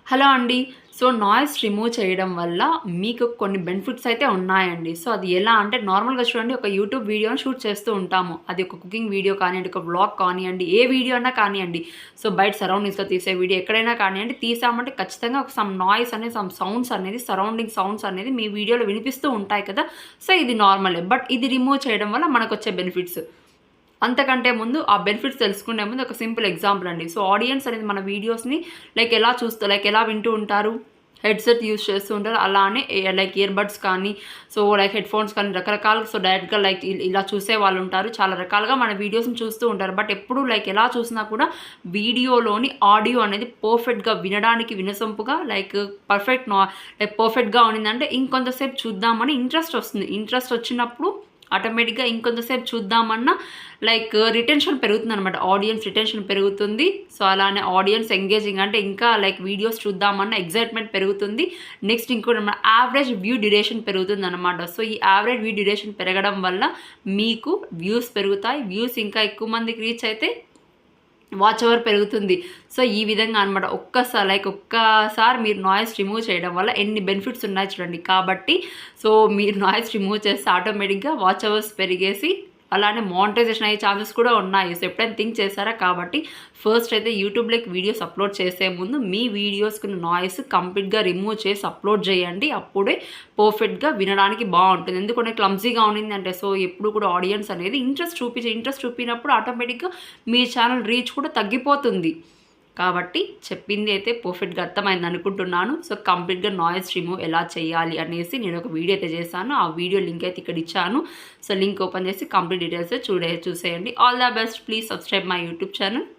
Hello అండి. So, noise remove చేయడం వల్ల మీకు కొన్ని బెనిఫిట్స్ అయితే ఉన్నాయండి. సో, అది ఎలా అంటే నార్మల్‌గా చూడండి ఒక యూట్యూబ్ వీడియోని షూట్ చేస్తూ ఉంటాము. అది ఒక కుకింగ్ వీడియో కానియండి, ఒక వ్లాగ్ కానియండి, ఏ వీడియో అన్నా కానియండి. సో, బయట సరౌండింగ్స్‌లో తీసే వీడియో ఎక్కడైనా కానియండి, తీసామంటే ఖచ్చితంగా ఒక సమ్ నాయిస్ అనేది, సమ్ సౌండ్స్ అనేది, సరౌండింగ్ సౌండ్స్ అనేది మీ వీడియోలో వినిపిస్తూ ఉంటాయి కదా! సో, ఇది నార్మలే. బట్ ఇది రిమూవ్ చేయడం వల్ల మనకొచ్చే బెనిఫిట్స్. అంతకంటే ముందు ఆ బెనిఫిట్స్ తెలుసుకునే ముందు ఒక సింపుల్ ఎగ్జాంపుల్ అండి. సో, ఆడియన్స్ అనేది మన వీడియోస్‌ని ఎలా వింటూ ఉంటారు? హెడ్‌సెట్ యూజ్ చేస్తూ ఉంటారు. అలానే ఇయర్ బడ్స్ కానీ, సో, హెడ్‌ఫోన్స్ కానీ రకరకాలుగా డైరెక్ట్‌గా ఇలా చూసేవాళ్ళుంటారు. చాలా రకాలుగా మన వీడియోస్‌ని చూస్తూ ఉంటారు. బట్ ఎప్పుడు ఎలా చూసినా కూడా వీడియోలోని ఆడియో అనేది పర్ఫెక్ట్‌గా వినడానికి వినసొంపుగా పర్ఫెక్ట్‌గా ఉన్నిందంటే ఇంకొంతసేపు చూద్దామని ఇంట్రెస్ట్ వస్తుంది. ఇంట్రెస్ట్ వచ్చినప్పుడు ఆటోమేటిక్‌గా ఇంకొంతసేపు చూద్దామన్నా రిటెన్షన్ పెరుగుతుందనమాట. ఆడియన్స్ రిటెన్షన్ పెరుగుతుంది. సో, అలానే ఆడియన్స్ ఎంగేజింగ్ అంటే ఇంకా వీడియోస్ చూద్దామన్న ఎక్సైట్‌మెంట్ పెరుగుతుంది. నెక్స్ట్ ఇంకోటి యావరేజ్ వ్యూ డ్యూరేషన్ పెరుగుతుందనమాట. సో, ఈ యావరేజ్ వ్యూ డ్యూరేషన్ పెరగడం వల్ల మీకు వ్యూస్ పెరుగుతాయి. వ్యూస్ ఇంకా ఎక్కువ మందికి రీచ్ అయితే వాచ్ అవర్ పెరుగుతుంది. సో, ఈ విధంగా అనమాట. ఒక్కసారి మీరు నాయిస్ రిమూవ్ చేయడం వల్ల ఎన్ని బెనిఫిట్స్ ఉన్నాయి చూడండి. కాబట్టి సో, మీరు నాయిస్ రిమూవ్ చేస్తే ఆటోమేటిక్‌గా వాచ్ అవర్స్ పెరిగేసి అలానే మానిటైజేషన్ అయ్యే ఛాన్సెస్ కూడా ఉన్నాయి. సో, ఎప్పుడైనా థింక్ చేశారా? కాబట్టి ఫస్ట్ అయితే యూట్యూబ్‌లోకి వీడియోస్ అప్‌లోడ్ చేసే ముందు మీ వీడియోస్‌కి నాయిస్ కంప్లీట్‌గా రిమూవ్ చేసి అప్‌లోడ్ చేయండి. అప్పుడే పర్ఫెక్ట్‌గా వినడానికి బావుంటుంది. ఎందుకంటే క్లమ్జీగా ఉన్నిందంటే సో, ఎప్పుడు కూడా ఆడియన్స్ అనేది ఇంట్రెస్ట్ చూపినప్పుడు ఆటోమేటిక్‌గా మీ ఛానల్ రీచ్ కూడా తగ్గిపోతుంది. కాబట్టి చెప్పింది అయితే పర్ఫెక్ట్‌గా అర్థమైంది అనుకుంటున్నాను. సో, కంప్లీట్‌గా నాయిస్ రిమూవ్ ఎలా చేయాలి అనేసి నేను ఒక వీడియో అయితే చేశాను. ఆ వీడియో లింక్ అయితే ఇక్కడ ఇచ్చాను. సో, లింక్ ఓపెన్ చేసి కంప్లీట్ డీటెయిల్స్ చూసేయండి. All the best. Please subscribe my YouTube channel.